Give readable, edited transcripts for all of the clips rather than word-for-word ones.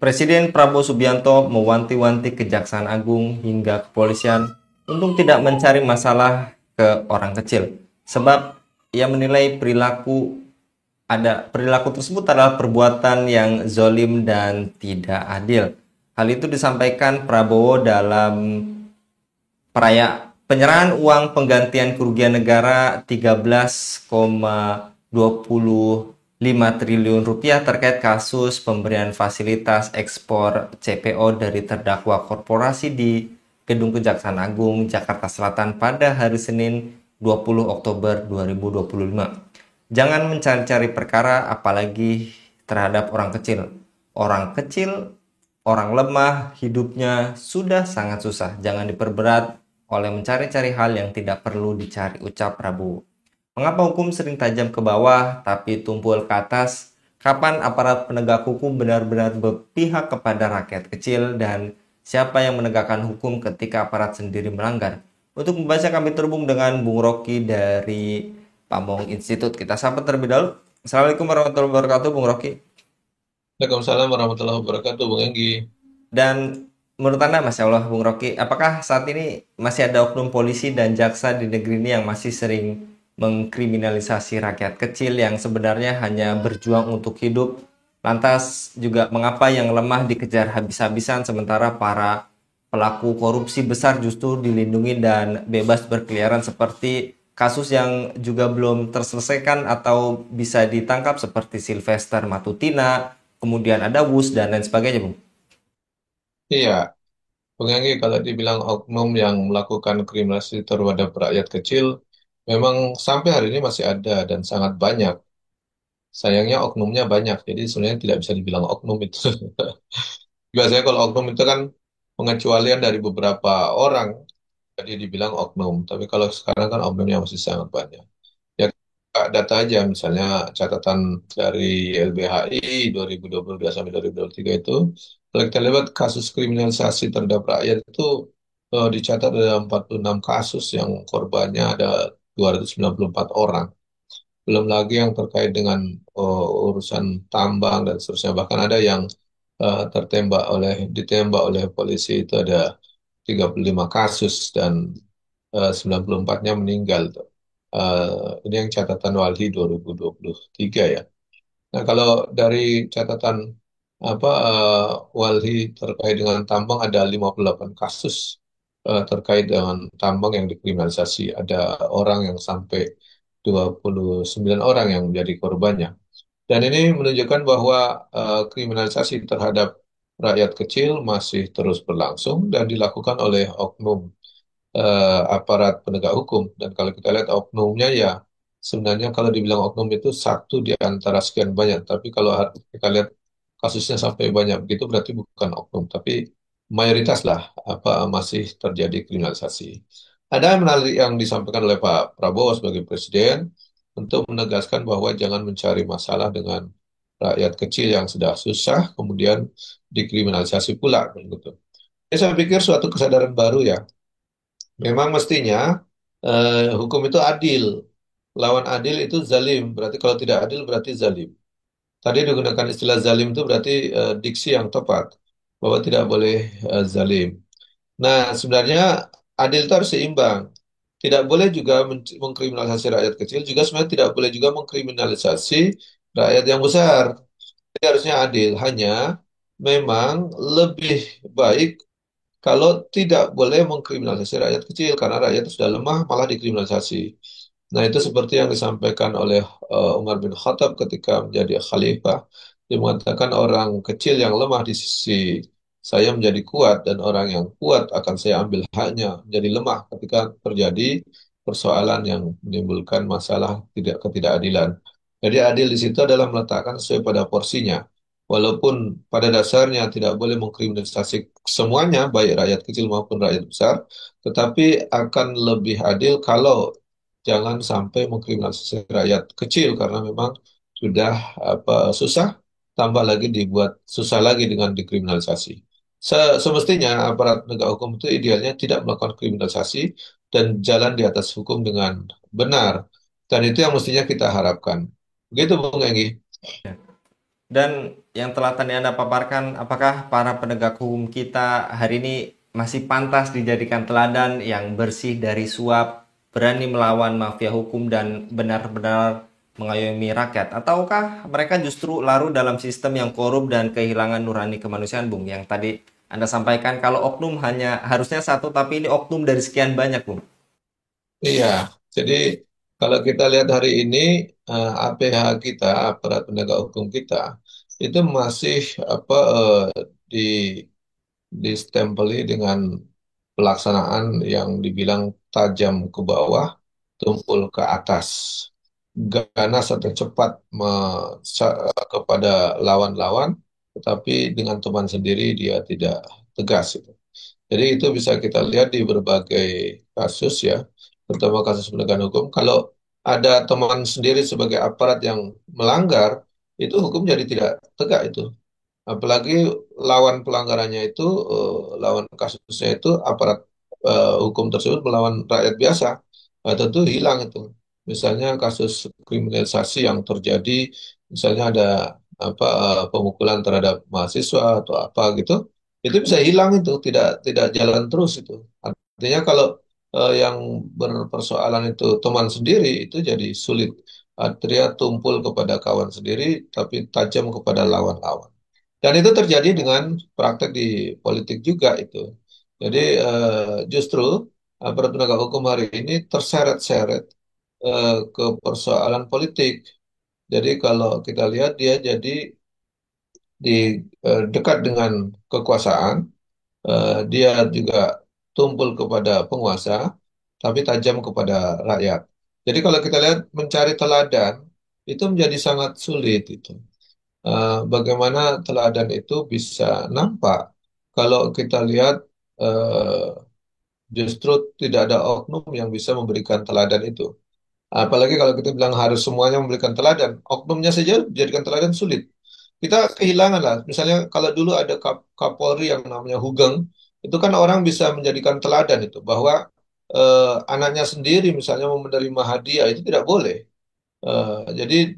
Presiden Prabowo Subianto mewanti-wanti Kejaksaan Agung hingga kepolisian untuk tidak mencari masalah ke orang kecil. Sebab ia menilai perilaku tersebut adalah perbuatan yang zolim dan tidak adil. Hal itu disampaikan Prabowo dalam penyerahan uang penggantian kerugian negara 13,25 triliun rupiah terkait kasus pemberian fasilitas ekspor CPO dari terdakwa korporasi di Gedung Kejaksaan Agung Jakarta Selatan pada hari Senin 20 Oktober 2025. Jangan mencari-cari perkara apalagi terhadap orang kecil. Orang kecil, orang lemah, hidupnya sudah sangat susah. Jangan diperberat oleh mencari-cari hal yang tidak perlu dicari, ucap Prabowo. Mengapa hukum sering tajam ke bawah tapi tumpul ke atas? Kapan aparat penegak hukum benar-benar berpihak kepada rakyat kecil dan siapa yang menegakkan hukum ketika aparat sendiri melanggar? Untuk membahasnya kami terhubung dengan Bung Rocky dari Pamong Institute. Kita sapa terlebih dahulu. Assalamualaikum warahmatullahi wabarakatuh, Bung Rocky. Waalaikumsalam warahmatullahi wabarakatuh, Bung Enggi. Dan menurut Anda, Masya Allah, Bung Rocky, apakah saat ini masih ada oknum polisi dan jaksa di negeri ini yang masih sering mengkriminalisasi rakyat kecil yang sebenarnya hanya berjuang untuk hidup? Lantas juga mengapa yang lemah dikejar habis-habisan sementara para pelaku korupsi besar justru dilindungi dan bebas berkeliaran seperti kasus yang juga belum terselesaikan atau bisa ditangkap seperti Sylvester Matutina, kemudian ada Wus dan lain sebagainya, Bung? Iya, Bung Enggi, kalau dibilang oknum yang melakukan kriminalisasi terhadap rakyat kecil, memang sampai hari ini masih ada dan sangat banyak. Sayangnya oknumnya banyak, jadi sebenarnya tidak bisa dibilang oknum itu. Biasanya kalau oknum itu kan pengecualian dari beberapa orang, jadi dibilang oknum. Tapi kalau sekarang kan oknumnya masih sangat banyak. Ya, data aja, misalnya catatan dari LBHI 2022 sampai 2023 itu, kalau kita lihat kasus kriminalisasi terhadap rakyat itu dicatat ada 46 kasus yang korbannya ada 294 orang. Belum lagi yang terkait dengan urusan tambang dan seterusnya. Bahkan ada yang ditembak oleh polisi itu ada 35 kasus dan 94-nya meninggal. Ini yang catatan Walhi 2023 ya. Nah, kalau dari catatan Walhi terkait dengan tambang ada 58 kasus terkait dengan tambang yang dikriminalisasi. Ada orang yang sampai 29 orang yang menjadi korbannya. Dan ini menunjukkan bahwa kriminalisasi terhadap rakyat kecil masih terus berlangsung dan dilakukan oleh oknum aparat penegak hukum. Dan kalau kita lihat oknumnya ya sebenarnya kalau dibilang oknum itu satu di antara sekian banyak. Tapi kalau kita lihat kasusnya sampai banyak begitu berarti bukan oknum. Tapi mayoritas lah masih terjadi kriminalisasi. Ada yang menarik yang disampaikan oleh Pak Prabowo sebagai presiden untuk menegaskan bahwa jangan mencari masalah dengan rakyat kecil yang sudah susah kemudian dikriminalisasi pula begitu. Saya pikir suatu kesadaran baru ya. Memang mestinya hukum itu adil. Lawan adil itu zalim. Berarti kalau tidak adil berarti zalim. Tadi digunakan istilah zalim itu berarti diksi yang tepat. Bahwa tidak boleh zalim. Nah, sebenarnya adil itu harus seimbang. Tidak boleh juga mengkriminalisasi rakyat kecil. Juga sebenarnya tidak boleh juga mengkriminalisasi rakyat yang besar. Jadi harusnya adil. Hanya memang lebih baik kalau tidak boleh mengkriminalisasi rakyat kecil karena rakyat itu sudah lemah malah dikriminalisasi. Nah, itu seperti yang disampaikan oleh Umar bin Khattab ketika menjadi khalifah. Dia mengatakan orang kecil yang lemah di sisi saya menjadi kuat dan orang yang kuat akan saya ambil haknya menjadi lemah ketika terjadi persoalan yang menimbulkan masalah ketidakadilan. Jadi adil di situ adalah meletakkan sesuai pada porsinya. Walaupun pada dasarnya tidak boleh mengkriminalisasi semuanya, baik rakyat kecil maupun rakyat besar, tetapi akan lebih adil kalau jangan sampai mengkriminalisasi rakyat kecil karena memang sudah susah, tambah lagi dibuat susah lagi dengan dikriminalisasi. Semestinya aparat penegak hukum itu idealnya tidak melakukan kriminalisasi dan jalan di atas hukum dengan benar. Dan itu yang mestinya kita harapkan. Begitu, Bung Enggi. Dan yang telah tadi Anda paparkan, apakah para penegak hukum kita hari ini masih pantas dijadikan teladan yang bersih dari suap, berani melawan mafia hukum dan benar-benar mengayomi rakyat? Ataukah mereka justru larut dalam sistem yang korup dan kehilangan nurani kemanusiaan, Bung? Yang tadi Anda sampaikan kalau oknum hanya harusnya satu, tapi ini oknum dari sekian banyak, Bung. Iya, jadi kalau kita lihat hari ini APH kita, aparat penegak hukum kita, itu masih apa di distempeli dengan pelaksanaan yang dibilang tajam ke bawah, tumpul ke atas, ganas atau cepat kepada lawan-lawan, tetapi dengan teman sendiri dia tidak tegas. Gitu. Jadi itu bisa kita lihat di berbagai kasus ya, terutama kasus penegakan hukum. Kalau ada teman sendiri sebagai aparat yang melanggar, itu hukum jadi tidak tegak itu. Apalagi lawan pelanggarannya itu, lawan kasusnya itu aparat hukum tersebut melawan rakyat biasa, tentu hilang itu. Misalnya kasus kriminalisasi yang terjadi, misalnya ada pemukulan terhadap mahasiswa atau apa gitu, itu bisa hilang itu, tidak jalan terus itu. Artinya kalau yang berpersoalan itu teman sendiri itu jadi sulit. Artinya tumpul kepada kawan sendiri, tapi tajam kepada lawan-lawan. Dan itu terjadi dengan praktek di politik juga itu. Jadi justru aparat penegak hukum hari ini terseret-seret ke persoalan politik. Jadi kalau kita lihat dia jadi di dekat dengan kekuasaan, dia juga tumpul kepada penguasa, tapi tajam kepada rakyat. Jadi kalau kita lihat mencari teladan itu menjadi sangat sulit itu. Bagaimana teladan itu bisa nampak kalau kita lihat eh, justru tidak ada oknum yang bisa memberikan teladan itu. Apalagi kalau kita bilang harus semuanya memberikan teladan, oknumnya saja dijadikan teladan sulit. Kita kehilangan lah. Misalnya kalau dulu ada Kapolri yang namanya Hugeng, itu kan orang bisa menjadikan teladan itu bahwa anaknya sendiri misalnya mau menerima hadiah itu tidak boleh. Jadi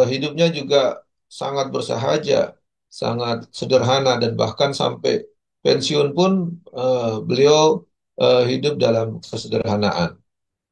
hidupnya juga sangat bersahaja, sangat sederhana dan bahkan sampai pensiun pun beliau hidup dalam kesederhanaan.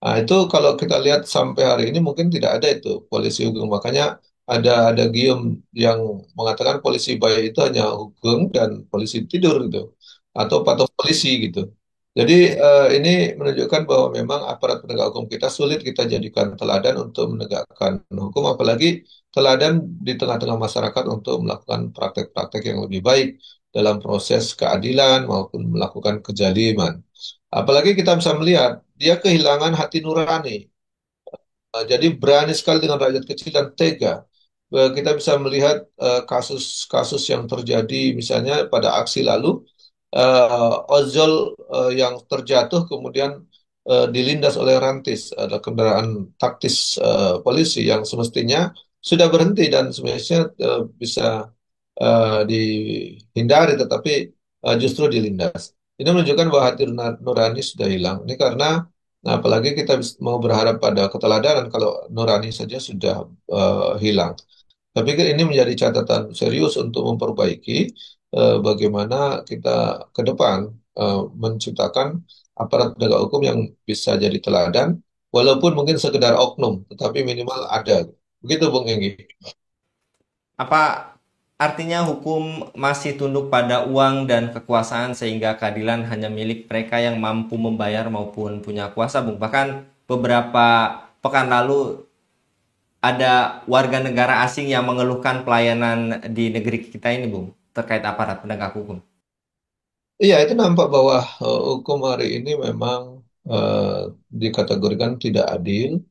Nah, itu kalau kita lihat sampai hari ini mungkin tidak ada itu polisi Hugeng. Makanya ada gium yang mengatakan polisi baik itu hanya Hugeng dan polisi tidur gitu, atau patung polisi gitu. Jadi ini menunjukkan bahwa memang aparat penegak hukum kita sulit kita jadikan teladan untuk menegakkan hukum, apalagi teladan di tengah-tengah masyarakat untuk melakukan praktek-praktek yang lebih baik dalam proses keadilan maupun melakukan kezaliman. Apalagi kita bisa melihat dia kehilangan hati nurani. Jadi berani sekali dengan rakyat kecil dan tega. Kita bisa melihat kasus-kasus yang terjadi misalnya pada aksi lalu, ojol yang terjatuh kemudian dilindas oleh rantis, ada kendaraan taktis polisi yang semestinya sudah berhenti dan semestinya bisa dihindari, tetapi justru dilindas. Ini menunjukkan bahwa hati nurani sudah hilang. Ini karena, nah, apalagi kita mau berharap pada keteladanan kalau nurani saja sudah hilang. Tapi ini menjadi catatan serius untuk memperbaiki bagaimana kita ke depan menciptakan aparat penegak hukum yang bisa jadi teladan, walaupun mungkin sekedar oknum, tetapi minimal ada. Begitu, Bung Enggi. Apa artinya hukum masih tunduk pada uang dan kekuasaan sehingga keadilan hanya milik mereka yang mampu membayar maupun punya kuasa, Bung? Bahkan beberapa pekan lalu ada warga negara asing yang mengeluhkan pelayanan di negeri kita ini, Bung, terkait aparat penegak hukum. Iya, itu nampak bahwa hukum hari ini memang eh, dikategorikan tidak adil,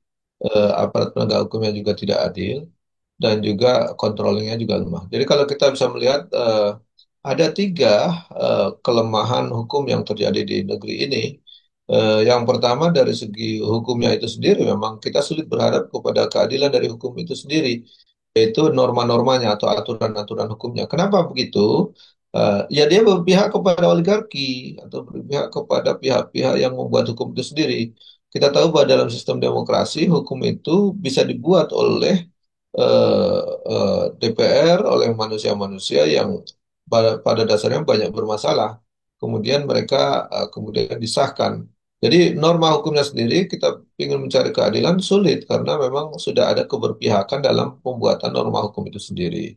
aparat penegak hukumnya juga tidak adil, dan juga controllingnya juga lemah. Jadi kalau kita bisa melihat ada tiga kelemahan hukum yang terjadi di negeri ini. Yang pertama dari segi hukumnya itu sendiri, memang kita sulit berharap kepada keadilan dari hukum itu sendiri, yaitu norma-normanya atau aturan-aturan hukumnya. Kenapa begitu? Ya dia berpihak kepada oligarki atau berpihak kepada pihak-pihak yang membuat hukum itu sendiri. Kita tahu bahwa dalam sistem demokrasi hukum itu bisa dibuat oleh DPR, oleh manusia-manusia yang pada dasarnya banyak bermasalah. Kemudian mereka kemudian disahkan. Jadi norma hukumnya sendiri kita ingin mencari keadilan sulit karena memang sudah ada keberpihakan dalam pembuatan norma hukum itu sendiri.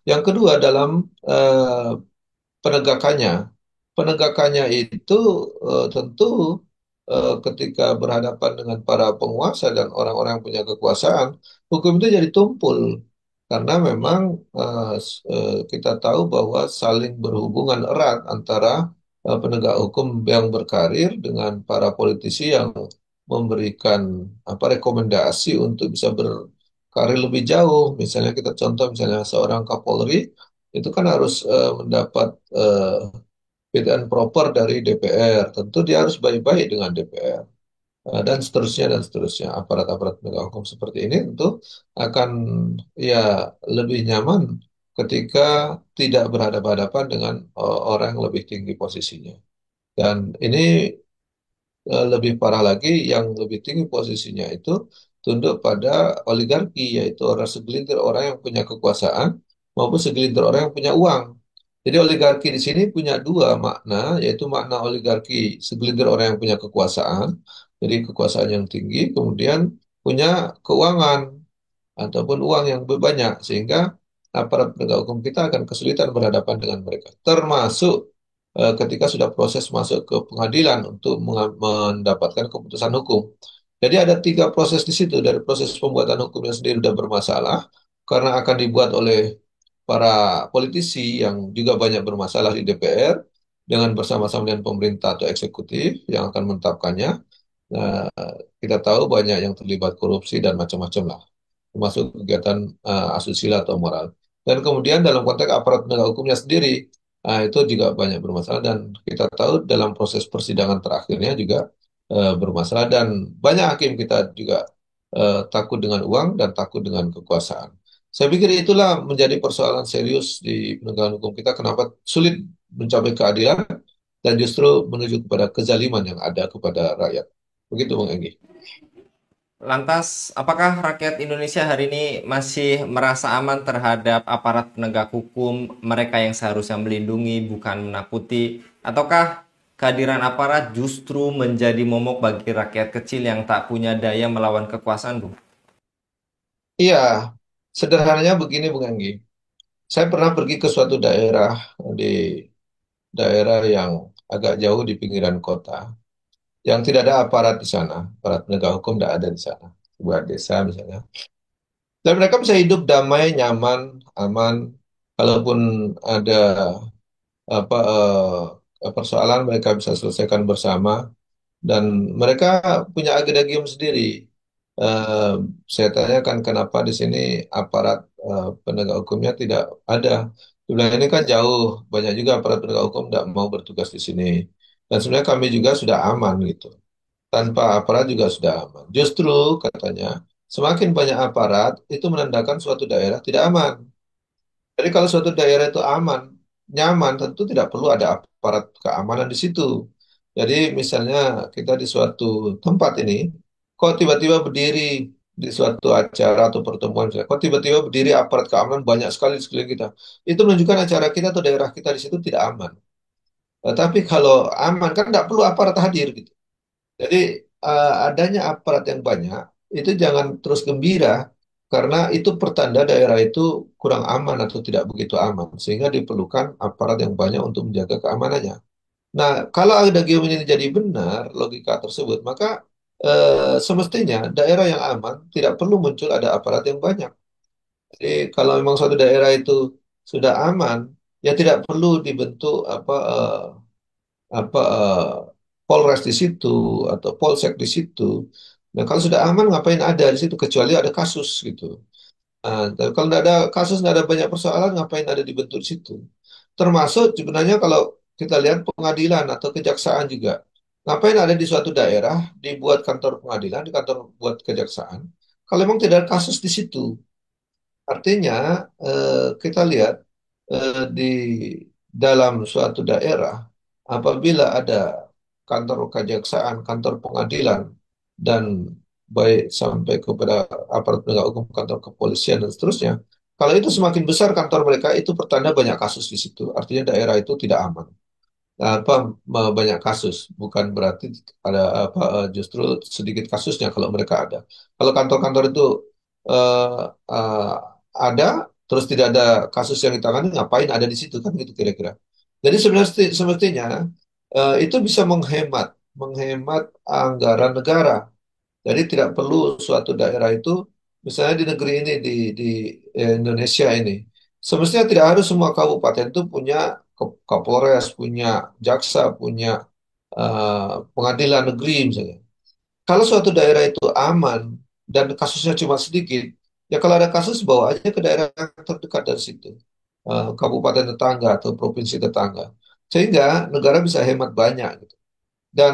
Yang kedua dalam eh, penegakannya. Penegakannya itu tentu ketika berhadapan dengan para penguasa dan orang-orang yang punya kekuasaan, hukum itu jadi tumpul. Karena memang kita tahu bahwa saling berhubungan erat antara penegak hukum yang berkarir dengan para politisi yang memberikan apa rekomendasi untuk bisa berkarir lebih jauh. Misalnya kita contoh misalnya seorang Kapolri itu kan harus mendapat fit and proper dari DPR. Tentu dia harus baik-baik dengan DPR. Dan seterusnya dan seterusnya. Aparat-aparat penegak hukum seperti ini tentu akan ya lebih nyaman ketika tidak berhadapan-hadapan dengan orang yang lebih tinggi posisinya. Dan ini lebih parah lagi, yang lebih tinggi posisinya itu tunduk pada oligarki, yaitu orang segelintir orang yang punya kekuasaan maupun segelintir orang yang punya uang. Jadi oligarki di sini punya dua makna, yaitu makna oligarki segelintir orang yang punya kekuasaan, jadi kekuasaan yang tinggi, kemudian punya keuangan ataupun uang yang banyak sehingga aparat penegak hukum kita akan kesulitan berhadapan dengan mereka termasuk ketika sudah proses masuk ke pengadilan untuk mendapatkan keputusan hukum. Jadi ada tiga proses di situ, dari proses pembuatan hukumnya sendiri sudah bermasalah karena akan dibuat oleh para politisi yang juga banyak bermasalah di DPR dengan bersama-sama dengan pemerintah atau eksekutif yang akan menetapkannya. Nah, kita tahu banyak yang terlibat korupsi dan macam-macam lah, termasuk kegiatan asusila atau moral. Dan kemudian dalam konteks aparat penegak hukumnya sendiri, itu juga banyak bermasalah dan kita tahu dalam proses persidangan terakhirnya juga bermasalah dan banyak hakim kita juga takut dengan uang dan takut dengan kekuasaan. Saya pikir itulah menjadi persoalan serius di penegakan hukum kita, kenapa sulit mencapai keadilan dan justru menuju kepada kezaliman yang ada kepada rakyat. Begitu, Bang Enggi. Lantas, apakah rakyat Indonesia hari ini masih merasa aman terhadap aparat penegak hukum, mereka yang seharusnya melindungi, bukan menakuti? Ataukah kehadiran aparat justru menjadi momok bagi rakyat kecil yang tak punya daya melawan kekuasaan, Bu? Iya, sederhananya begini, Bung Enggi. Saya pernah pergi ke suatu daerah di daerah yang agak jauh di pinggiran kota, yang tidak ada aparat di sana, aparat penegak hukum tidak ada di sana, sebuah desa misalnya. Dan mereka bisa hidup damai, nyaman, aman. Kalaupun ada apa persoalan, mereka bisa selesaikan bersama. Dan mereka punya agen sendiri. Eh, saya tanyakan kenapa di sini aparat penegak hukumnya tidak ada. Sebenarnya ini kan jauh, banyak juga aparat penegak hukum tidak mau bertugas di sini. Dan sebenarnya kami juga sudah aman gitu. Tanpa aparat juga sudah aman. Justru katanya, semakin banyak aparat itu menandakan suatu daerah tidak aman. Jadi kalau suatu daerah itu aman, nyaman, tentu tidak perlu ada aparat keamanan di situ. Jadi misalnya kita di suatu tempat ini, kok tiba-tiba berdiri di suatu acara atau pertemuan, misalnya, kok tiba-tiba berdiri aparat keamanan banyak sekali di sekeliling kita. Itu menunjukkan acara kita atau daerah kita di situ tidak aman. Tapi kalau aman, kan tidak perlu aparat hadir gitu. Jadi adanya aparat yang banyak itu jangan terus gembira karena itu pertanda daerah itu kurang aman atau tidak begitu aman sehingga diperlukan aparat yang banyak untuk menjaga keamanannya. Nah, kalau ada geometri ini jadi benar logika tersebut, maka semestinya daerah yang aman tidak perlu muncul ada aparat yang banyak. Jadi kalau memang suatu daerah itu sudah aman, ya tidak perlu dibentuk apa Polres di situ atau Polsek di situ. Nah, kalau sudah aman ngapain ada di situ kecuali ada kasus gitu. Nah, dan kalau nggak ada kasus, nggak ada banyak persoalan, ngapain ada dibentuk di situ. Termasuk sebenarnya kalau kita lihat pengadilan atau kejaksaan juga. Ngapain ada di suatu daerah, dibuat kantor pengadilan, di kantor buat kejaksaan. Kalau memang tidak ada kasus di situ. Artinya kita lihat di dalam suatu daerah, apabila ada kantor kejaksaan, kantor pengadilan, dan baik sampai kepada aparat penegak hukum, kantor kepolisian dan seterusnya. Kalau itu semakin besar kantor mereka, itu pertanda banyak kasus di situ. Artinya daerah itu tidak aman. Nah, banyak kasus, bukan berarti ada justru sedikit kasusnya kalau mereka ada. Kalau kantor-kantor itu eh, eh, ada, terus tidak ada kasus yang ditangani, ngapain ada di situ kan gitu kira-kira. Jadi sebenarnya semestinya itu bisa menghemat anggaran negara. Jadi tidak perlu suatu daerah itu, misalnya di negeri ini, di Indonesia ini, semestinya tidak harus semua kabupaten itu punya Kapolres, punya jaksa, punya pengadilan negeri misalnya. Kalau suatu daerah itu aman dan kasusnya cuma sedikit, ya kalau ada kasus bawa aja ke daerah yang terdekat dari situ, kabupaten tetangga atau provinsi tetangga, sehingga negara bisa hemat banyak gitu. Dan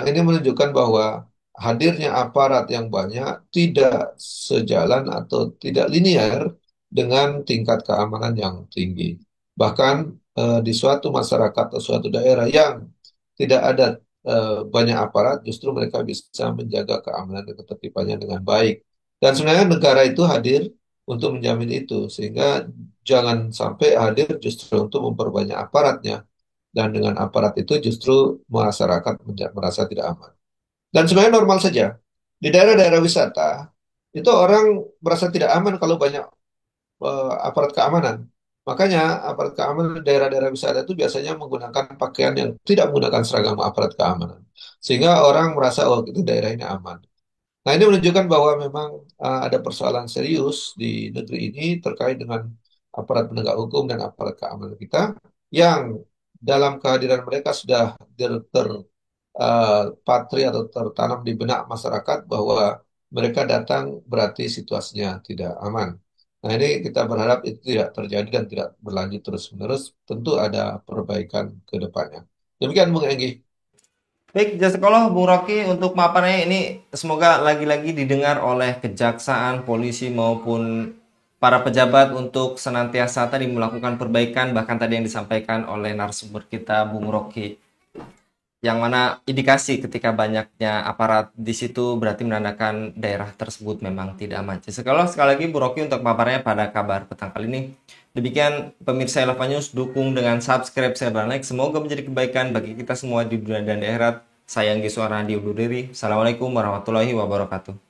ini menunjukkan bahwa hadirnya aparat yang banyak tidak sejalan atau tidak linear dengan tingkat keamanan yang tinggi. Bahkan di suatu masyarakat atau suatu daerah yang tidak ada banyak aparat, justru mereka bisa menjaga keamanan dan ketertibannya dengan baik. Dan sebenarnya negara itu hadir untuk menjamin itu, sehingga jangan sampai hadir justru untuk memperbanyak aparatnya dan dengan aparat itu justru masyarakat merasa tidak aman. Dan sebenarnya normal saja. Di daerah-daerah wisata, itu orang merasa tidak aman kalau banyak aparat keamanan. Makanya aparat keamanan di daerah-daerah wisata itu biasanya menggunakan pakaian yang tidak menggunakan seragam aparat keamanan. Sehingga orang merasa, oh itu daerah ini aman. Nah, ini menunjukkan bahwa memang ada persoalan serius di negeri ini terkait dengan aparat penegak hukum dan aparat keamanan kita yang dalam kehadiran mereka sudah patri atau tertanam di benak masyarakat bahwa mereka datang berarti situasinya tidak aman. Nah, ini kita berharap itu tidak terjadi dan tidak berlanjut terus-menerus. Tentu ada perbaikan ke depannya. Demikian, Bung Enggi. Baik, Jazakallah Bung Rocky untuk paparannya ini semoga lagi-lagi didengar oleh kejaksaan, polisi maupun para pejabat untuk senantiasa tadi melakukan perbaikan bahkan tadi yang disampaikan oleh narasumber kita Bung Rocky yang mana indikasi ketika banyaknya aparat di situ berarti menandakan daerah tersebut memang tidak aman. Jazakallah sekali lagi Bung Rocky untuk paparannya pada kabar petang kali ini. Demikian pemirsa Eleva News, dukung dengan subscribe, share, dan like. Semoga menjadi kebaikan bagi kita semua di dunia dan di akhirat. Saya Anggi Suara undur diri. Assalamualaikum warahmatullahi wabarakatuh.